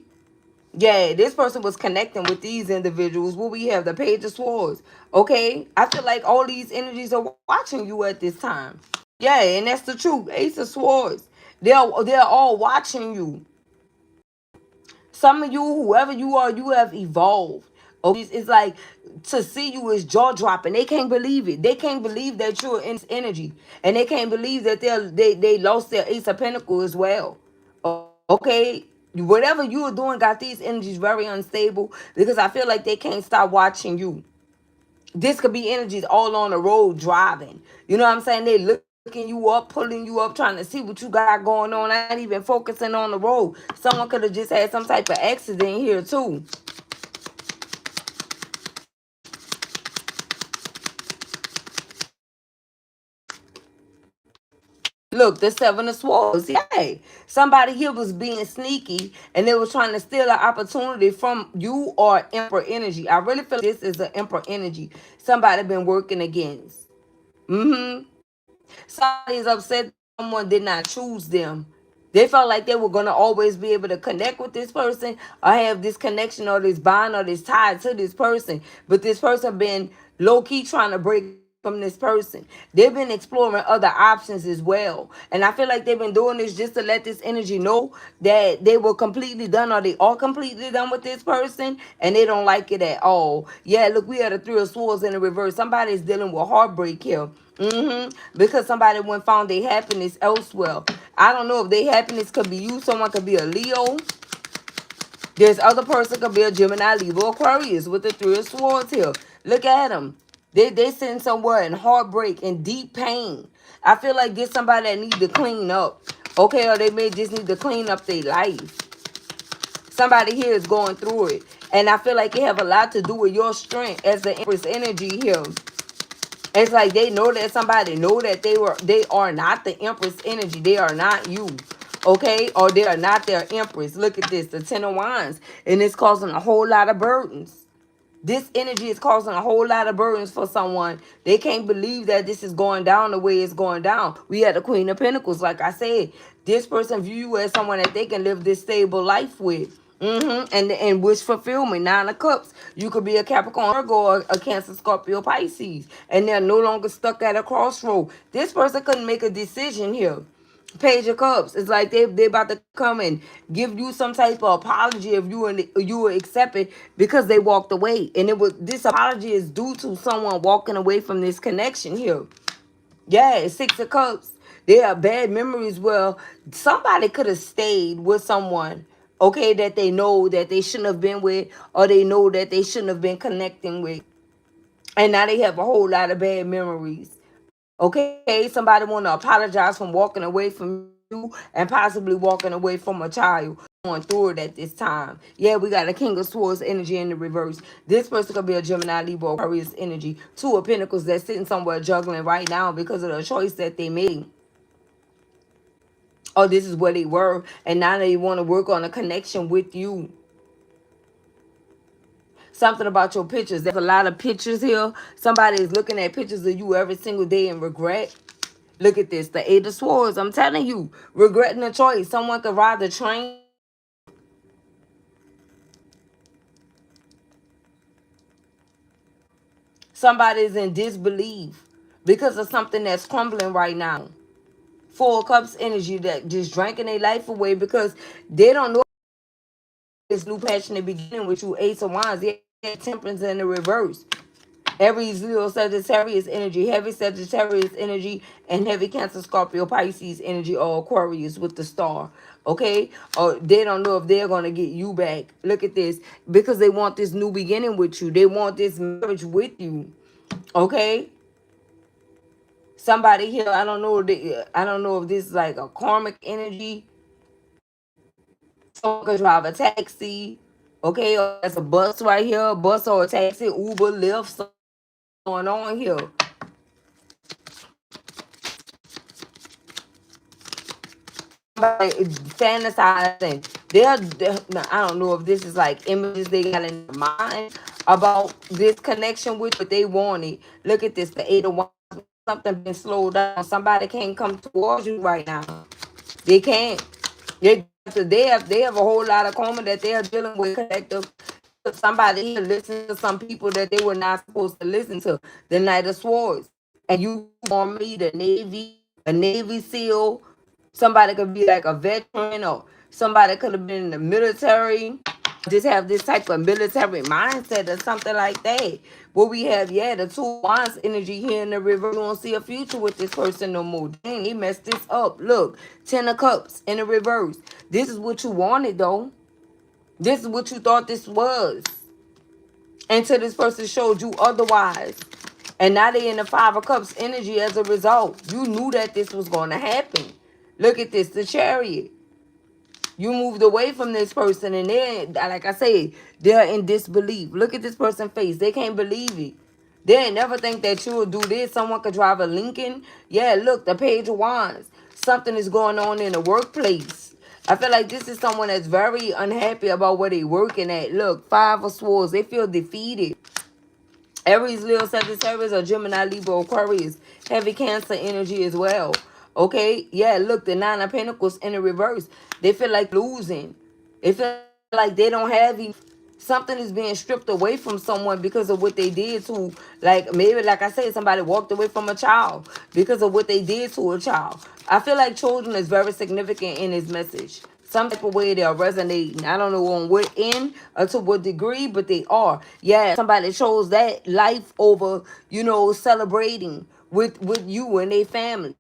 Yeah, this person was connecting with these individuals. What we have, the Page of Swords. Okay? I feel like all these energies are watching you at this time. Yeah, and that's the truth. Ace of Swords. They're all watching you. Some of you, whoever you are, you have evolved. Okay, it's like to see you is jaw dropping. They can't believe it. They can't believe that you're in this energy, and they can't believe that they lost their Ace of Pentacles as well. Okay, whatever you are doing got these energies very unstable because I feel like they can't stop watching you. This could be energies all on the road driving. You know what I'm saying? They looking you up, pulling you up, trying to see what you got going on, not even focusing on the road. Someone could have just had some type of accident here too. Look, the seven of swords. Yay. Somebody here was being sneaky and they was trying to steal an opportunity from you or emperor energy. I really feel like this is an emperor energy. Somebody been working against. Mm-hmm. Somebody is upset that someone did not choose them. They felt like they were gonna always be able to connect with this person or have this connection or this bond or this tie to this person. But this person been low key trying to break away from this person. They've been exploring other options as well. And I feel like they've been doing this just to let this energy know that they were completely done or they are completely done with this person and they don't like it at all. Yeah, look, we had a three of swords in the reverse. Somebody's dealing with heartbreak here. Because somebody went found their happiness elsewhere. I don't know if their happiness could be you. Someone could be a Leo. There's other person could be a Gemini, Libra, Aquarius with the three of swords here. Look at them. They sitting somewhere in heartbreak and deep pain. I feel like there's somebody that need to clean up. Okay, or they may just need to clean up their life. Somebody here is going through it. And I feel like it have a lot to do with your strength as the Empress energy here. It's like they know that somebody know that they are not the Empress energy. They are not you. Okay? Or they are not their Empress. Look at this, the Ten of Wands. And it's causing a whole lot of burdens. This energy is causing a whole lot of burdens for someone. They can't believe that this is going down the way it's going down. We had the Queen of Pentacles, like I said. This person view you as someone that they can live this stable life with. And wish fulfillment. Nine of Cups. You could be a Capricorn, Virgo, or a Cancer, Scorpio, Pisces. And they're no longer stuck at a crossroad. This person couldn't make a decision here. Page of Cups. It's like they about to come and give you some type of apology if you were accepted because they walked away. And it was this apology is due to someone walking away from this connection here. Yeah, Six of Cups. There are bad memories where somebody could have stayed with someone, okay, that they know that they shouldn't have been with, or they know that they shouldn't have been connecting with. And now they have a whole lot of bad memories. Okay, somebody want to apologize from walking away from you and possibly walking away from a child going through it at this time. Yeah, we got a King of Swords energy in the reverse. This person could be a Gemini, Libra, Aquarius energy. Two of Pentacles that's sitting somewhere juggling right now because of the choice that they made. Oh, this is where they were, and now they want to work on a connection with you. Something about your pictures. There's a lot of pictures here. Somebody is looking at pictures of you every single day and regret. Look at this, the Eight of Swords. I'm telling you, regretting a choice. Someone could ride the train. Somebody's in disbelief because of something that's crumbling right now. Four of Cups energy that just drinking their life away because they don't know this new passionate beginning with you. Ace of Wands, yeah, Temperance in the reverse. Aries, Leo, Sagittarius energy, heavy Sagittarius energy, and heavy Cancer, Scorpio, Pisces energy, or Aquarius with the star. Okay? Or they don't know if they're going to get you back. Look at this. Because they want this new beginning with you. They want this marriage with you. Okay? Somebody here, I don't know if this is like a karmic energy. Someone could drive a taxi. Okay? Or there's a bus right here. A bus or a taxi, Uber, Lyft, something going on here. Fantasizing. I don't know if this is like images they got in their mind about this connection with what they wanted. Look at this, the Eight of Wands. Something been slowed down. Somebody can't come towards you right now. They can't. They have a whole lot of karma that they are dealing with collective. Somebody here listen to some people that they were not supposed to listen to. The Knight of Swords. And you Army, the Navy, a Navy SEAL. Somebody could be like a veteran or somebody could have been in the military. Just have this type of military mindset or something like that. What we have, yeah, the Two of Wands energy here in the river. You don't see a future with this person no more. Dang, they messed this up. Look, Ten of Cups in the reverse. This is what you wanted, though. This is what you thought this was. Until this person showed you otherwise. And now they in the Five of Cups energy as a result. You knew that this was going to happen. Look at this, the Chariot. You moved away from this person and then, like I say, they're in disbelief. Look at this person's face. They can't believe it. They ain't never think that you would do this. Someone could drive a Lincoln. Yeah, look, the Page of Wands. Something is going on in the workplace. I feel like this is someone that's very unhappy about where they working at. Look, Five of Swords, they feel defeated. Aries, Leo, Sagittarius, or Gemini, Libra, Aquarius. Heavy Cancer energy as well. Okay? Yeah, look, the Nine of Pentacles in the reverse. They feel like losing. They feel like they don't have enough. Something is being stripped away from someone because of what they did to, like, maybe, like I said, somebody walked away from a child because of what they did to a child. I feel like children is very significant in this message. Some type of way they are resonating. I don't know on what end or to what degree, but they are. Yeah, somebody chose that life over, celebrating with you and their family.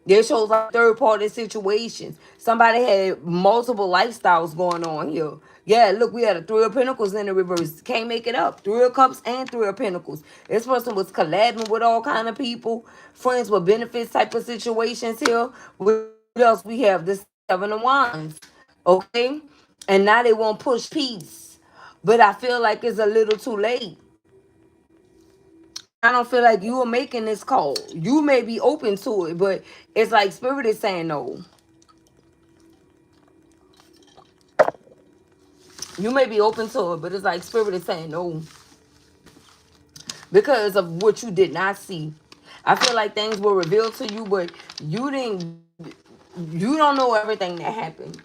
They shows like third party situations. Somebody had multiple lifestyles going on here. Yeah, look, we had a Three of Pentacles in the reverse. Can't make it up. Three of Cups and Three of Pentacles. This person was collabing with all kind of people, friends with benefits type of situations here. What else we have? The Seven of Wands. Okay? And now they won't push peace. But I feel like it's a little too late. I don't feel like you are making this call. You may be open to it, but it's like spirit is saying no. You may be open to it, but it's like spirit is saying no because of what you did not see. I feel like things were revealed to you, but you didn't. You don't know everything that happened.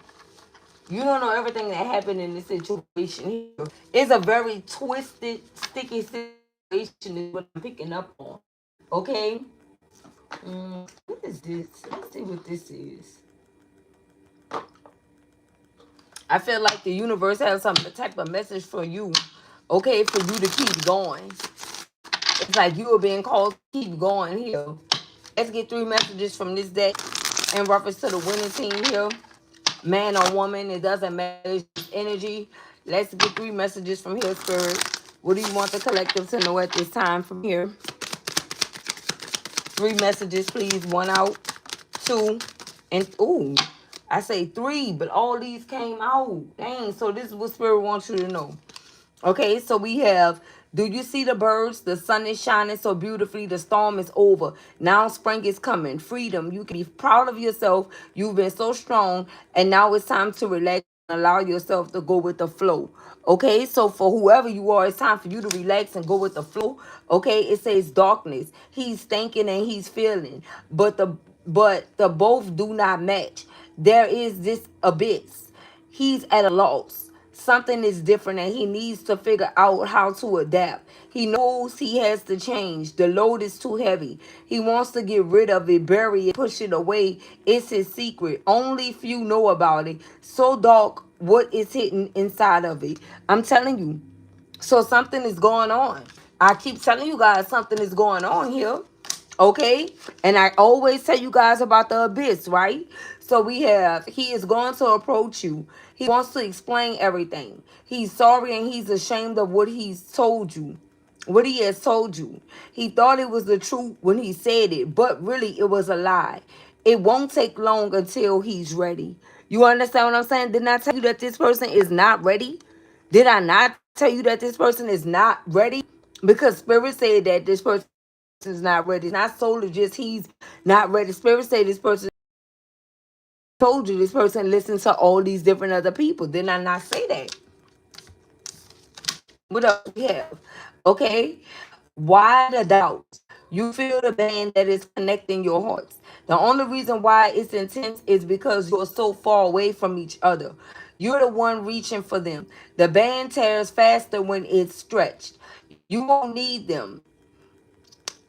You don't know everything that happened in this situation here. It's a very twisted, sticky situation. Is what I'm picking up on. Okay. What is this? Let's see what this is. I feel like the universe has some type of message for you. Okay, for you to keep going. It's like you are being called to keep going here. Let's get three messages from this deck in reference to the winning team here. Man or woman, it doesn't matter. It's just energy. Let's get three messages from here, Spirit. What do you want the collective to know at this time from here? Three messages, please. One out, two, and ooh, I say three, but all these came out. Dang, so this is what Spirit wants you to know. Okay, so we have, do you see the birds? The sun is shining so beautifully. The storm is over. Now spring is coming. Freedom. You can be proud of yourself. You've been so strong. And now it's time to relax and allow yourself to go with the flow. Okay, so for whoever you are, it's time for you to relax and go with the flow. Okay, it says darkness. He's thinking and he's feeling. But the both do not match. There is this abyss. He's at a loss. Something is different and he needs to figure out how to adapt. He knows he has to change. The load is too heavy. He wants to get rid of it, bury it, push it away. It's his secret. Only few know about it. So dark, what is hidden inside of it? I'm telling you. So something is going on. I keep telling you guys something is going on here. Okay? And I always tell you guys about the abyss, right? So we have, he is going to approach you. He wants to explain everything. He's sorry and he's ashamed of what he's told you. What he has told you. He thought it was the truth when he said it, but really it was a lie. It won't take long until he's ready. You understand what I'm saying? Didn't I tell you that this person is not ready? Did I not tell you that this person is not ready? Because Spirit said that this person is not ready. It's not solely just he's not ready. Spirit said this person told you this person listens to all these different other people. Did I not say that? What else we have? Okay. Why the doubts? You feel the band that is connecting your hearts. The only reason why it's intense is because you're so far away from each other. You're the one reaching for them. The band tears faster when it's stretched. You won't need them.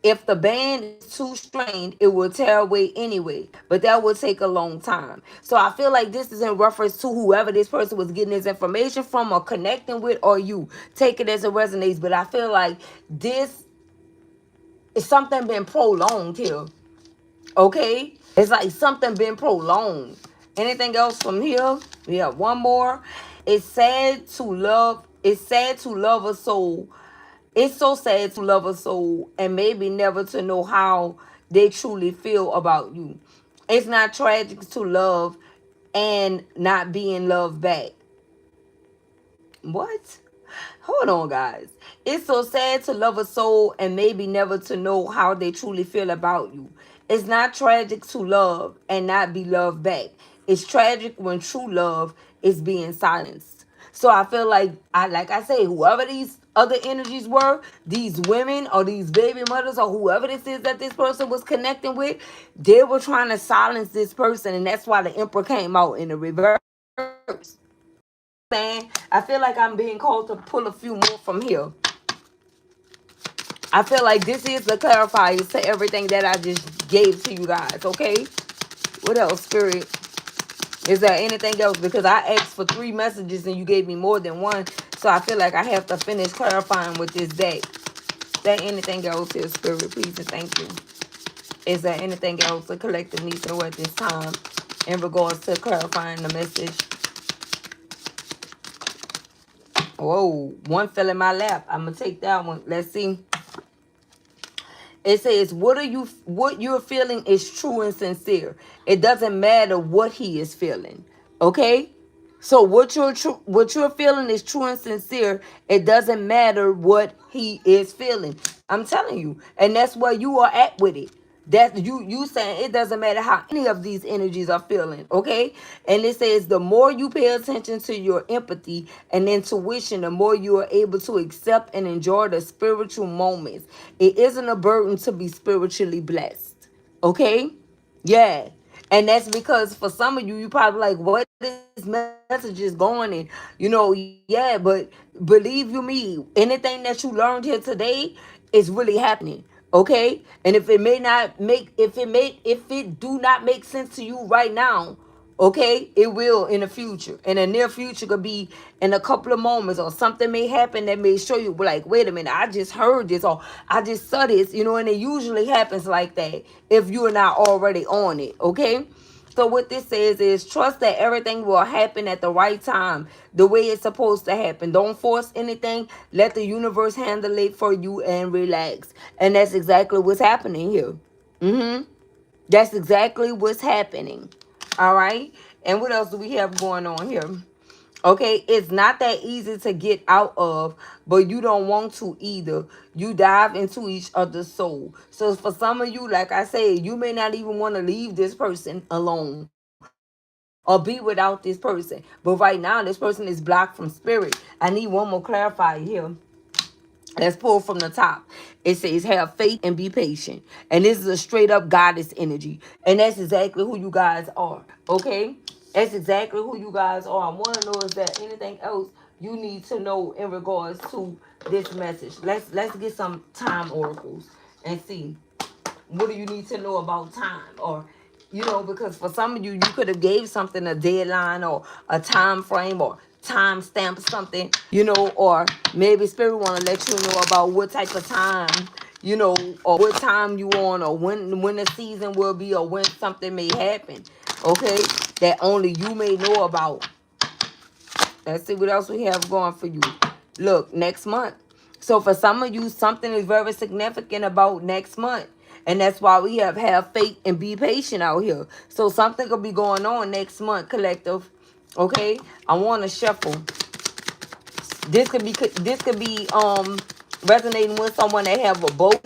If the band is too strained, it will tear away anyway, but that will take a long time. So I feel like this is in reference to whoever this person was getting this information from or connecting with, or you. Take it as it resonates, but I feel like this is something been prolonged here. Okay? It's like something been prolonged. Anything else from here? We have one more. It's sad to love a soul. It's so sad to love a soul and maybe never to know how they truly feel about you. It's not tragic to love and not being loved back. What? Hold on, guys. It's so sad to love a soul and maybe never to know how they truly feel about you. It's not tragic to love and not be loved back. It's tragic when true love is being silenced. So I feel like I say, whoever these other energies were, these women or these baby mothers or whoever this is that this person was connecting with, they were trying to silence this person, and that's why the emperor came out in the reverse. Man, I feel like I'm being called to pull a few more from here. I feel like this is the clarifiers to everything that I just gave to you guys, okay? What else, Spirit? Is there anything else? Because I asked for 3 messages and you gave me more than one. So I feel like I have to finish clarifying with this deck. Is there anything else here, Spirit? Please and thank you. Is there anything else the collective needs to know at this time in regards to clarifying the message? Whoa, one fell in my lap. I'm going to take that one. Let's see. It says, what you're feeling is true and sincere. It doesn't matter what he is feeling. Okay? So what you're feeling is true and sincere. It doesn't matter what he is feeling. I'm telling you. And that's where you are at with it. That you saying it doesn't matter how any of these energies are feeling, okay? And it says the more you pay attention to your empathy and intuition, the more you are able to accept and enjoy the spiritual moments. It isn't a burden to be spiritually blessed, okay? Yeah. And that's because for some of you, you probably like, what is messages going? And yeah, but believe you me, anything that you learned here today is really happening. Okay? And if it do not make sense to you right now, okay, it will in the future. In the near future could be in a couple of moments, or something may happen that may show you like, wait a minute, I just heard this, or I just saw this, and it usually happens like that if you're not already on it, okay? So what this says is trust that everything will happen at the right time, the way it's supposed to happen. Don't force anything. Let the universe handle it for you and relax. And that's exactly what's happening here. That's exactly what's happening. All right. And what else do we have going on here? Okay, it's not that easy to get out of, but you don't want to either. You dive into each other's soul. So for some of you, like I said, you may not even want to leave this person alone or be without this person. But right now, this person is blocked from spirit. I need one more clarifier here. Let's pull from the top. It says, have faith and be patient. And this is a straight up goddess energy. And that's exactly who you guys are. Okay? That's exactly who you guys are. I want to know, is there anything else you need to know in regards to this message? Let's get some time oracles and see, what do you need to know about time? Or because for some of you, you could have gave something a deadline or a time frame or time stamp something, or maybe spirit want to let you know about what type of time, or what time you on, or when the season will be, or when something may happen, okay, that only you may know about. Let's see what else we have going for you. Look, next month. So for some of you, something is very significant about next month. And that's why we have faith and be patient out here. So something could be going on next month, collective. Okay? I want to shuffle. This could be resonating with someone that have a boat.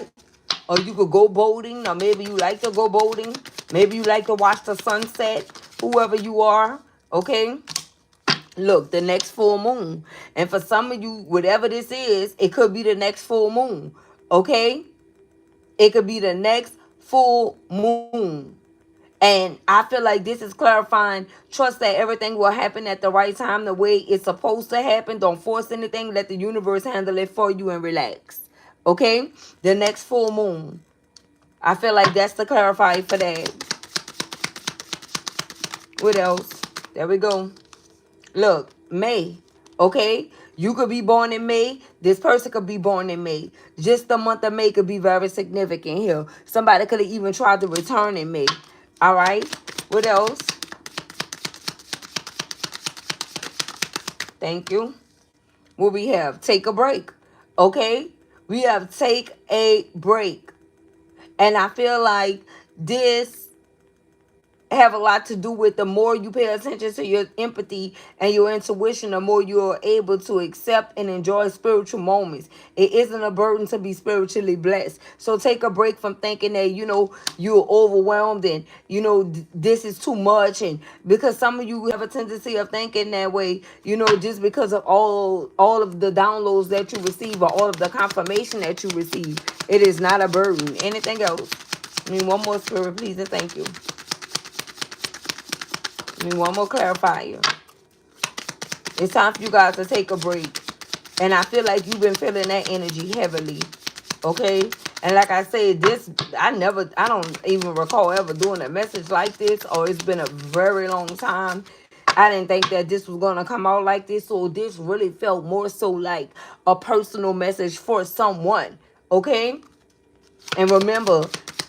Or you could go boating. Or maybe you like to go boating. Maybe you like to watch the sunset. Whoever you are. Okay? Look, the next full moon. And for some of you, whatever this is, it could be the next full moon. Okay? It could be the next full moon. And I feel like this is clarifying. Trust that everything will happen at the right time, the way it's supposed to happen. Don't force anything. Let the universe handle it for you and relax. Okay? The next full moon. I feel like that's the clarifier for that. What else? There we go. Look, May, okay? You could be born in May. This person could be born in May. Just the month of May could be very significant here. Somebody could have even tried to return in May. All right? What else? Thank you. What we have? Take a break. Okay? We have take a break. And I feel like this have a lot to do with the more you pay attention to your empathy and your intuition, the more you're able to accept and enjoy spiritual moments. It isn't a burden to be spiritually blessed. So take a break from thinking that, you're overwhelmed and, this is too much. And because some of you have a tendency of thinking that way, just because of all of the downloads that you receive or all of the confirmation that you receive, it is not a burden. Anything else? I mean, one more, spirit, please, and thank you. One more clarifier. It's time for you guys to take a break. And I feel like you've been feeling that energy heavily. Okay? And like I said, I don't even recall ever doing a message like this, or it's been a very long time. I didn't think that this was going to come out like this. So this really felt more so like a personal message for someone. Okay? And remember,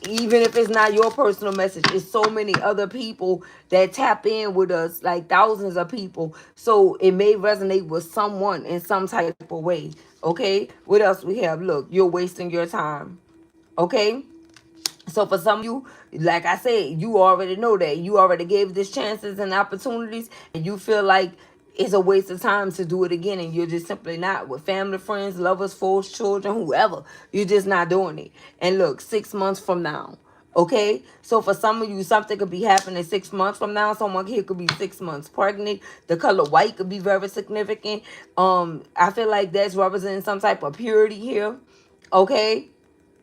even if it's not your personal message, it's so many other people that tap in with us, like thousands of people. So it may resonate with someone in some type of way. Okay? What else we have? Look, you're wasting your time. Okay? So for some of you, like I said, you already know that. You already gave this chances and opportunities, and you feel like it's a waste of time to do it again, and you're just simply not with family, friends, lovers, foes, children, whoever. You're just not doing it. And look, 6 months from now. Okay, so for some of you, something could be happening 6 months from now. Someone here could be 6 months pregnant. The color white could be very significant. I feel like that's representing some type of purity here. Okay,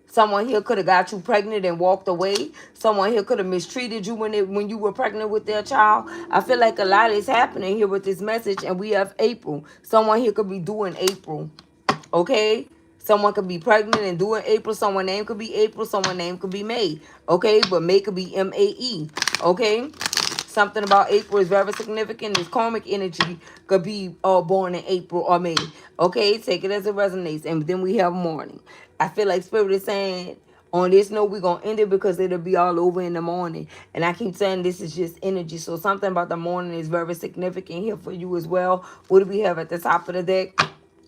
someone here could have got you pregnant and walked away. Someone here could have mistreated you when you were pregnant with their child. I feel like a lot is happening here with this message, and we have April. Someone here could be doing April. Okay? Someone could be pregnant and doing April. Someone's name could be April. Someone's name could be May. Okay? But May could be M-A-E. Okay? Something about April is very significant. This karmic energy could be born in April or May. Okay, take it as it resonates. And then we have morning. I feel like Spirit is saying, on this note, we're going to end it because it'll be all over in the morning. And I keep saying this is just energy. So something about the morning is very significant here for you as well. What do we have at the top of the deck?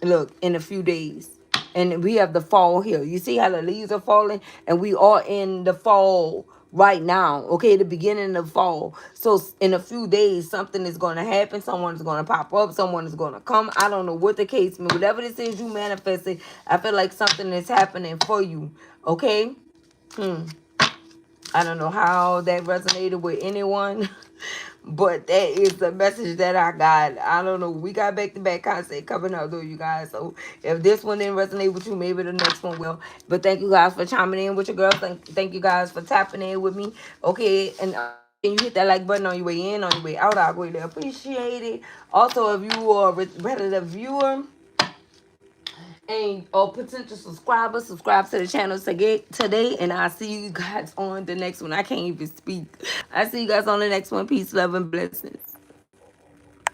Look, in a few days. And we have the fall here. You see how the leaves are falling? And we are in the fall right now. Okay, the beginning of fall. So in a few days, something is going to happen. Someone is going to pop up. Someone is going to come. I don't know what the case may be. Whatever this is you manifested, I feel like something is happening for you. Okay? I don't know how that resonated with anyone. But that is the message that I got. I don't know. We got back-to-back content coming up, though, you guys. So if this one didn't resonate with you, maybe the next one will. But thank you guys for chiming in with your girls. Thank you guys for tapping in with me. Okay, and can you hit that like button on your way in, on your way out? I greatly appreciate it. Also, if you are a repetitive viewer and or potential subscriber, subscribe to the channel today, and I'll see you guys on the next one. I can't even speak. I see you guys on the next one. Peace, love, and blessings.